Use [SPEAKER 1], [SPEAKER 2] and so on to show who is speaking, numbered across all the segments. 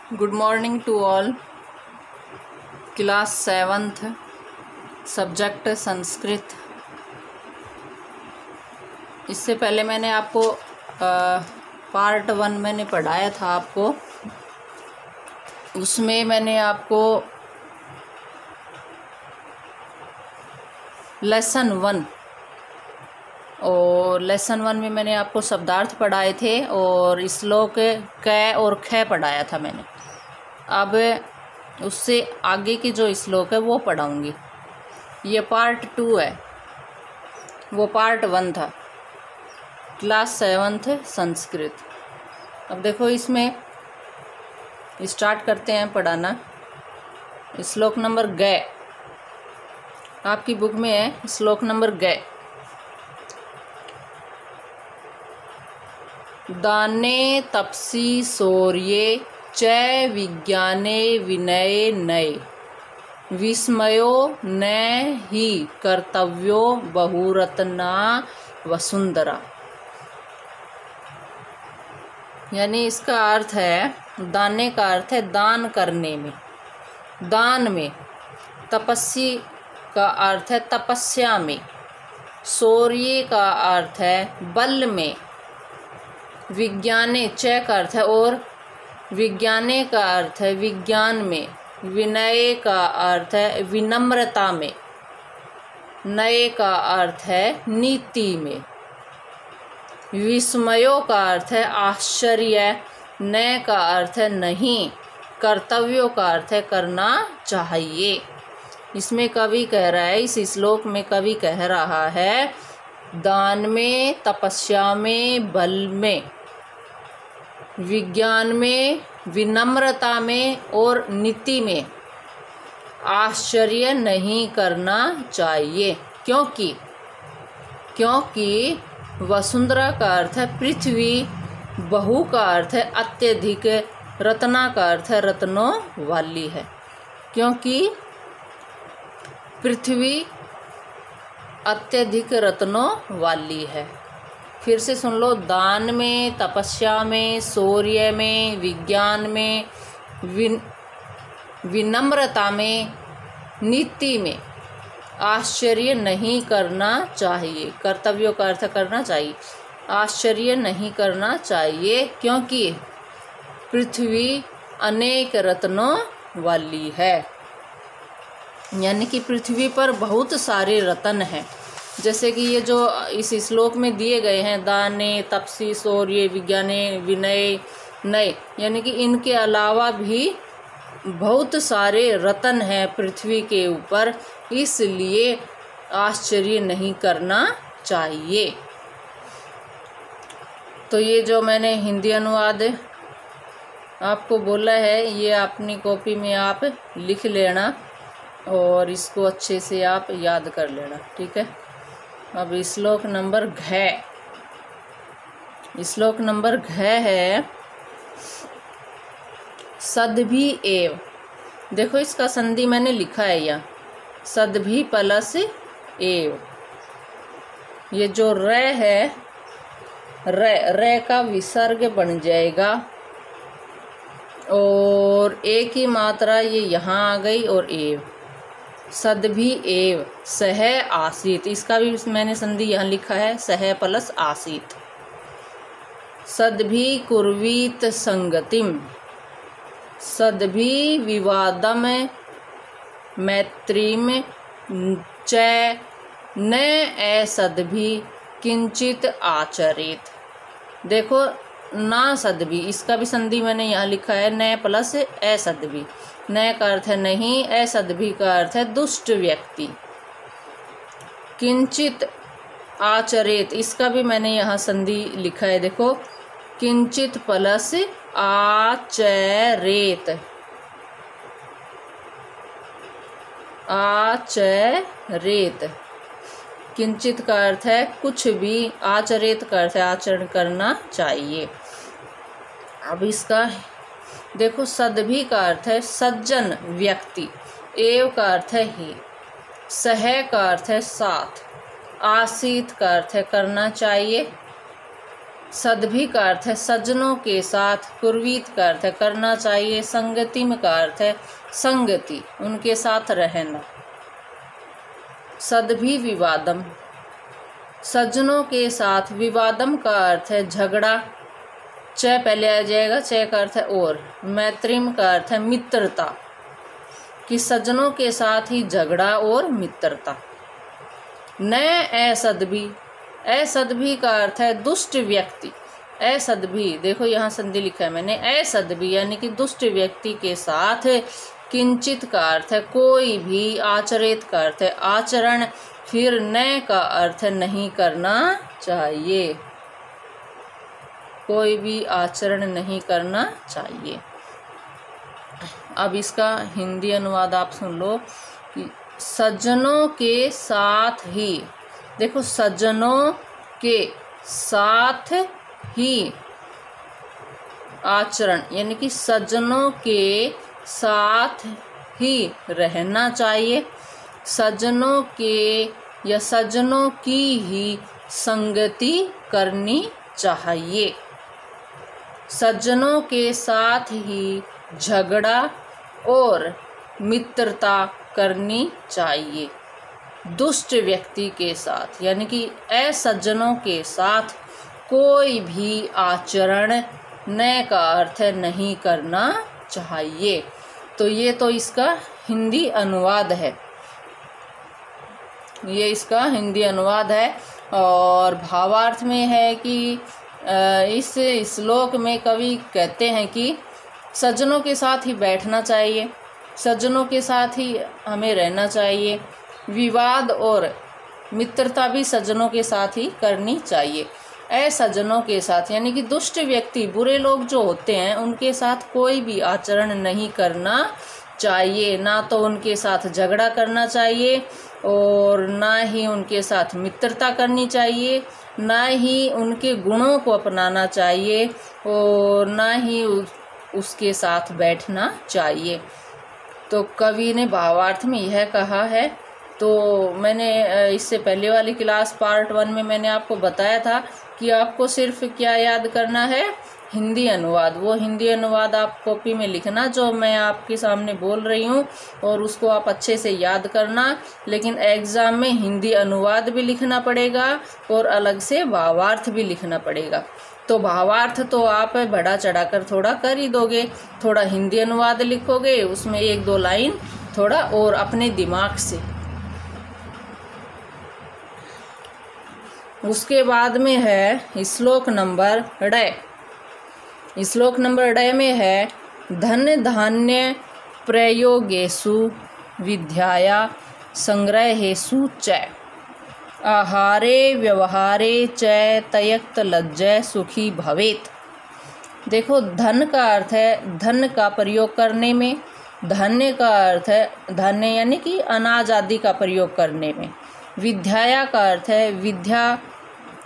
[SPEAKER 1] Good morning to all. Class 7th subject Sanskrit. इससे पहले मैंने आपको पार्ट 1 मैंने पढ़ाया था आपको। उसमें मैंने आपको लेसन 1 और लेसन 1 में मैंने आपको शब्दार्थ पढ़ाए थे और श्लोक क और ख पढ़ाया था मैंने। अब उससे आगे की जो श्लोक है वो पढ़ाऊंगी। ये पार्ट 2 है, वो पार्ट 1 था, क्लास 7th संस्कृत। अब देखो इसमें स्टार्ट करते हैं पढ़ाना। श्लोक नंबर ग आपकी बुक में है, श्लोक नंबर ग। दाने तपसी शौर्ये च विज्ञाने विनये नये विस्मयो न ही कर्तव्यो बहुरत्ना वसुंधरा। यानी इसका अर्थ है, दाने का अर्थ है दान करने में, दान में। तपस्वी का अर्थ है तपस्या में। शौर्य का अर्थ है बल में। विज्ञाने च का अर्थ है और विज्ञाने का अर्थ है विज्ञान में। विनय का अर्थ है विनम्रता में। नये का अर्थ है नीति में। विस्मयों का अर्थ है आश्चर्य। न का अर्थ है नहीं। कर्तव्यों का अर्थ है करना चाहिए। इसमें कवि कह रहा है, इस श्लोक में कवि कह रहा है, दान में, तपस्या में, बल में, विज्ञान में, विनम्रता में और नीति में आश्चर्य नहीं करना चाहिए। क्योंकि वसुंधरा का अर्थ है पृथ्वी, बहु का अर्थ है अत्यधिक, रत्ना का अर्थ है रत्नों वाली है। क्योंकि पृथ्वी अत्यधिक रत्नों वाली है। फिर से सुन लो, दान में, तपस्या में, शौर्य में, विज्ञान में, विनम्रता में, नीति में आश्चर्य नहीं करना चाहिए। कर्तव्यों का अर्थ करना चाहिए, आश्चर्य नहीं करना चाहिए, क्योंकि पृथ्वी अनेक रत्नों वाली है। यानी कि पृथ्वी पर बहुत सारे रत्न हैं। जैसे कि ये जो इस श्लोक में दिए गए हैं, दाने, तपसी, शौर्य, विज्ञाने, विनय, नये, यानी कि इनके अलावा भी बहुत सारे रत्न हैं पृथ्वी के ऊपर, इसलिए आश्चर्य नहीं करना चाहिए। तो ये जो मैंने हिंदी अनुवाद आपको बोला है, ये अपनी कॉपी में आप लिख लेना और इसको अच्छे से आप याद कर लेना, ठीक है। अब श्लोक नंबर घ, श्लोक नंबर घ है सद्भि एव। देखो इसका संधि मैंने लिखा है यहाँ, सद्भि प्लस एव। ये जो र है, र का विसर्ग बन जाएगा और एक ही मात्रा ये यहाँ आ गई और एव। सद्भि एव सह आसीत, इसका भी मैंने संधि यहाँ लिखा है, सह प्लस आसीत। सद्भि कुर्वीत संगतिम, सद्भि विवादम मैत्रीम च न असद्भि किंचित आचरेत। देखो ना सद्भि, इसका भी संधि मैंने यहाँ लिखा है, न प्लस असद्भि। न का अर्थ है नहीं, असद्भि का अर्थ है दुष्ट व्यक्ति। किंचित आचरेत, इसका भी मैंने यहाँ संधि लिखा है, देखो, किंचित प्लस आचरेत। आचरेत, किंचित का अर्थ है कुछ भी, आचरेत का अर्थ है आचरण करना चाहिए। अब इसका देखो, सद्भि का अर्थ है सज्जन व्यक्ति, एव का अर्थ है ही, सह का अर्थ है साथ, आसीत का अर्थ है करना चाहिए, सद्भि का अर्थ है सज्जनों के साथ, कुर्वीत का अर्थ है करना चाहिए, संगतिम का अर्थ है संगति, उनके साथ रहना। सद्भि विवादम, सज्जनों के साथ, विवादम का अर्थ है झगड़ा, च पहले आ जाएगा, च का अर्थ है और, मैत्रीम का अर्थ है मित्रता, कि सज्जनों के साथ ही झगड़ा और मित्रता। न असद्भि, असद्भि का अर्थ है दुष्ट व्यक्ति, असद्भि देखो यहाँ संधि लिखा है मैंने, असद्भि यानी कि दुष्ट व्यक्ति के साथ, किंचित का अर्थ है कोई भी, आचरित का अर्थ है आचरण, फिर न का अर्थ है नहीं करना चाहिए, कोई भी आचरण नहीं करना चाहिए। अब इसका हिंदी अनुवाद आप सुन लो कि सज्जनों के साथ ही, देखो सज्जनों के साथ ही आचरण यानी कि सज्जनों के साथ ही रहना चाहिए, सज्जनों के या सज्जनों की ही संगति करनी चाहिए, सज्जनों के साथ ही झगड़ा और मित्रता करनी चाहिए, दुष्ट व्यक्ति के साथ यानी कि असज्जनों के साथ कोई भी आचरण न का अर्थ है नहीं करना चाहिए। तो ये तो इसका हिंदी अनुवाद है, ये इसका हिंदी अनुवाद है। और भावार्थ में है कि इस श्लोक में कवि कहते हैं कि सज्जनों के साथ ही बैठना चाहिए, सज्जनों के साथ ही हमें रहना चाहिए, विवाद और मित्रता भी सज्जनों के साथ ही करनी चाहिए। असज्जनों के साथ यानी कि दुष्ट व्यक्ति, बुरे लोग जो होते हैं उनके साथ कोई भी आचरण नहीं करना चाहिए, ना तो उनके साथ झगड़ा करना चाहिए और ना ही उनके साथ मित्रता करनी चाहिए, ना ही उनके गुणों को अपनाना चाहिए और ना ही उसके साथ बैठना चाहिए। तो कवि ने भावार्थ में यह कहा है। तो मैंने इससे पहले वाली क्लास पार्ट 1 में मैंने आपको बताया था कि आपको सिर्फ क्या याद करना है, हिंदी अनुवाद। वो हिंदी अनुवाद आप कॉपी में लिखना जो मैं आपके सामने बोल रही हूँ और उसको आप अच्छे से याद करना। लेकिन एग्ज़ाम में हिंदी अनुवाद भी लिखना पड़ेगा और अलग से भावार्थ भी लिखना पड़ेगा। तो भावार्थ तो आप बढ़ा चढ़ाकर थोड़ा कर ही दोगे, थोड़ा हिंदी अनुवाद लिखोगे, उसमें 1-2 लाइन थोड़ा और अपने दिमाग से। उसके बाद में है श्लोक नंबर 2। श्लोक नंबर 2 में है धन धान्य प्रयोगेषु विद्याया संग्रहेषु च आहारे व्यवहारे च तयक्त लज्जय सुखी भवेत। देखो धन का अर्थ है धन का प्रयोग करने में, धान्य का अर्थ है धान्य यानी कि अनाज आदि का प्रयोग करने में, विद्याया का अर्थ है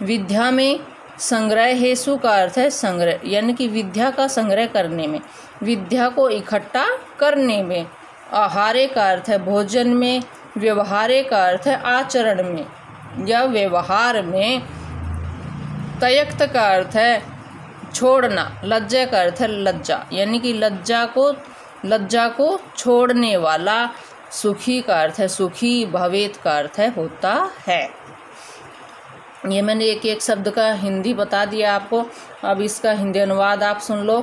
[SPEAKER 1] विद्या में, संग्रहेषु का अर्थ है संग्रह यानी कि विद्या का संग्रह करने में, विद्या को इकट्ठा करने में, आहारे का अर्थ है भोजन में, व्यवहारे का अर्थ है आचरण में या व्यवहार में, तयक्त का अर्थ है छोड़ना, लज्जा का अर्थ है लज्जा यानी कि लज्जा को छोड़ने वाला, सुखी का अर्थ है सुखी, भवेत का अर्थ है होता है। ये मैंने एक एक शब्द का हिंदी बता दिया आपको। अब इसका हिंदी अनुवाद आप सुन लो।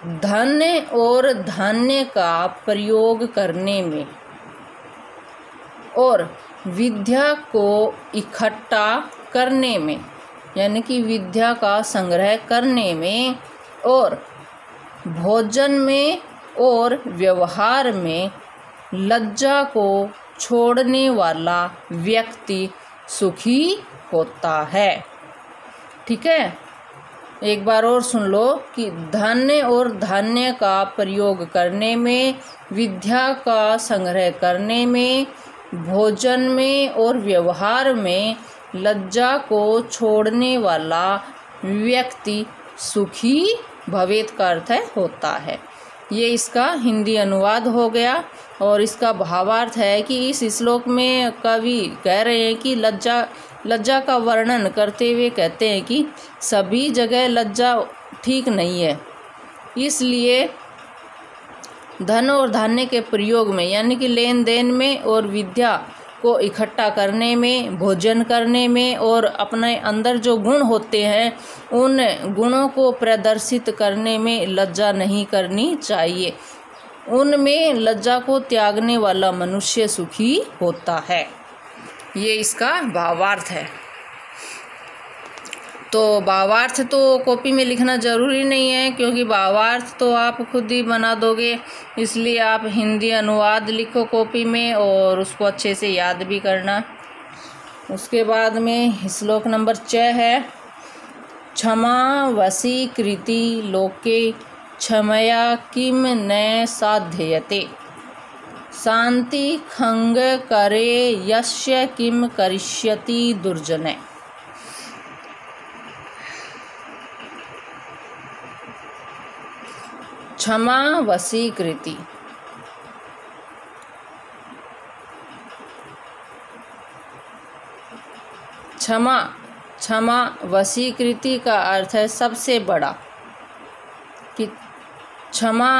[SPEAKER 1] धन और धान्य का प्रयोग करने में और विद्या को इकट्ठा करने में यानी कि विद्या का संग्रह करने में और भोजन में और व्यवहार में लज्जा को छोड़ने वाला व्यक्ति सुखी होता है। ठीक है, एक बार और सुन लो कि धन और धान्य का प्रयोग करने में, विद्या का संग्रह करने में, भोजन में और व्यवहार में लज्जा को छोड़ने वाला व्यक्ति सुखी भवेत का अर्थ है होता है। ये इसका हिंदी अनुवाद हो गया। और इसका भावार्थ है कि इस श्लोक में कवि कह रहे हैं कि लज्जा का वर्णन करते हुए कहते हैं कि सभी जगह लज्जा ठीक नहीं है, इसलिए धन और धान्य के प्रयोग में यानी कि लेन देन में और विद्या को इकट्ठा करने में, भोजन करने में और अपने अंदर जो गुण होते हैं उन गुणों को प्रदर्शित करने में लज्जा नहीं करनी चाहिए। उनमें लज्जा को त्यागने वाला मनुष्य सुखी होता है। ये इसका भावार्थ है। तो भावार्थ तो कॉपी में लिखना ज़रूरी नहीं है, क्योंकि भावार्थ तो आप खुद ही बना दोगे, इसलिए आप हिंदी अनुवाद लिखो कॉपी में और उसको अच्छे से याद भी करना। उसके बाद में श्लोक नंबर 6 है, क्षमा वशीकृति लोके क्षमया किम न साध्यते, शांति खंग करे यस्य किम करिष्यति दुर्जने। क्षमा वशीकृति, क्षमा वशीकृति का अर्थ है सबसे बड़ा, कि क्षमा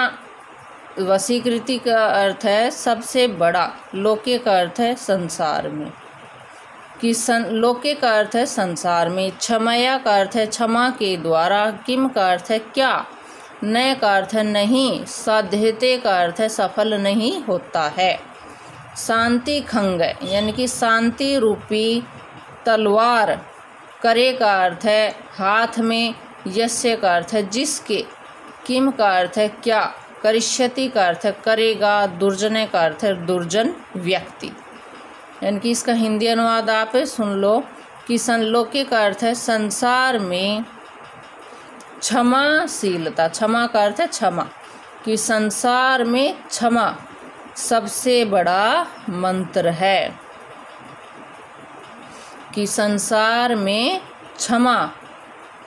[SPEAKER 1] वशीकृति का अर्थ है सबसे बड़ा, लोके का अर्थ है संसार में, कि लोके का अर्थ है संसार में, क्षमया का अर्थ है क्षमा के द्वारा, किम का अर्थ है क्या, न का अर्थ है नहीं, साध्यते का अर्थ है सफल नहीं होता है, शांति खंग यानी कि शांति रूपी तलवार, करे का अर्थ है हाथ में, यस्य का अर्थ है जिसके, किम का अर्थ है क्या, करिष्यति का अर्थ है करेगा, दुर्जने का अर्थ है दुर्जन व्यक्ति। यानी कि इसका हिंदी अनुवाद आप सुन लो कि संलोके का अर्थ है संसार में क्षमाशीलता, क्षमा का अर्थ है क्षमा, कि संसार में क्षमा सबसे बड़ा मंत्र है, कि संसार में क्षमा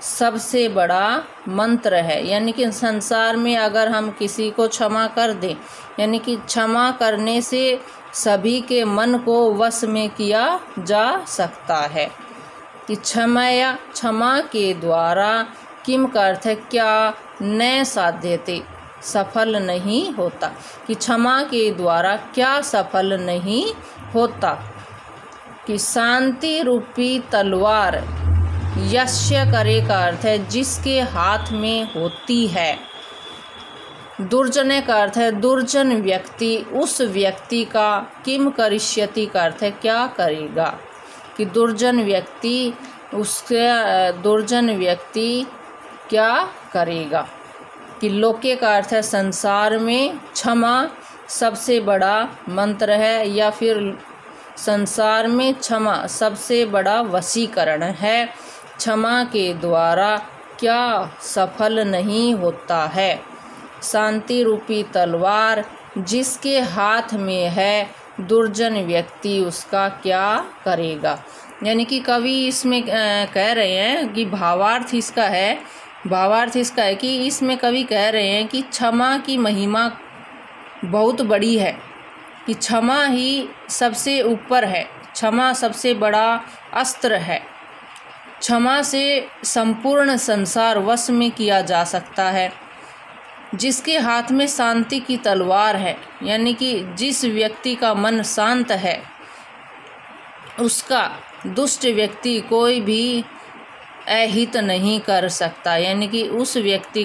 [SPEAKER 1] सबसे बड़ा मंत्र है। यानी कि संसार में अगर हम किसी को क्षमा कर दें, यानी कि क्षमा करने से सभी के मन को वश में किया जा सकता है, कि क्षमा के द्वारा, किम का अर्थ है क्या, न साध्यते सफल नहीं होता, कि क्षमा के द्वारा क्या सफल नहीं होता, कि शांति रूपी तलवार, यस्य करे का अर्थ है जिसके हाथ में होती है, दुर्जने का अर्थ है दुर्जन व्यक्ति, उस व्यक्ति का, किम करिष्यति का अर्थ है क्या करेगा, कि दुर्जन व्यक्ति, उसके दुर्जन व्यक्ति क्या करेगा, कि लोके का अर्थ है संसार में क्षमा सबसे बड़ा मंत्र है, या फिर संसार में क्षमा सबसे बड़ा वशीकरण है, क्षमा के द्वारा क्या सफल नहीं होता है, शांति रूपी तलवार जिसके हाथ में है, दुर्जन व्यक्ति उसका क्या करेगा। यानी कि कवि इसमें कह रहे हैं कि भावार्थ इसका है कि इसमें कवि कह रहे हैं कि क्षमा की महिमा बहुत बड़ी है, कि क्षमा ही सबसे ऊपर है, क्षमा सबसे बड़ा अस्त्र है, क्षमा से संपूर्ण संसार वश में किया जा सकता है, जिसके हाथ में शांति की तलवार है, यानी कि जिस व्यक्ति का मन शांत है उसका दुष्ट व्यक्ति कोई भी अहित नहीं कर सकता, यानी कि उस व्यक्ति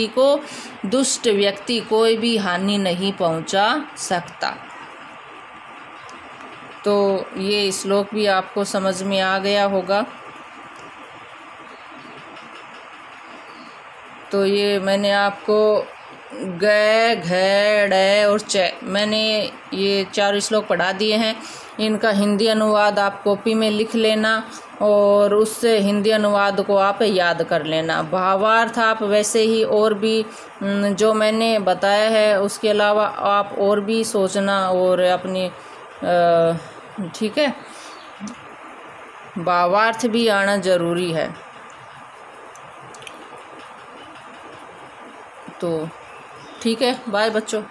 [SPEAKER 1] को दुष्ट व्यक्ति कोई भी हानि नहीं पहुंचा सकता। तो ये श्लोक भी आपको समझ में आ गया होगा। तो ये मैंने आपको ग, घ, ड़ और च, मैंने ये 4 श्लोक पढ़ा दिए हैं। इनका हिंदी अनुवाद आप कॉपी में लिख लेना और उस हिंदी अनुवाद को आप याद कर लेना। भावार्थ आप वैसे ही और भी जो मैंने बताया है उसके अलावा आप और भी सोचना और अपनी ठीक है, भावार्थ भी आना ज़रूरी है। तो ठीक है, बाय बच्चों।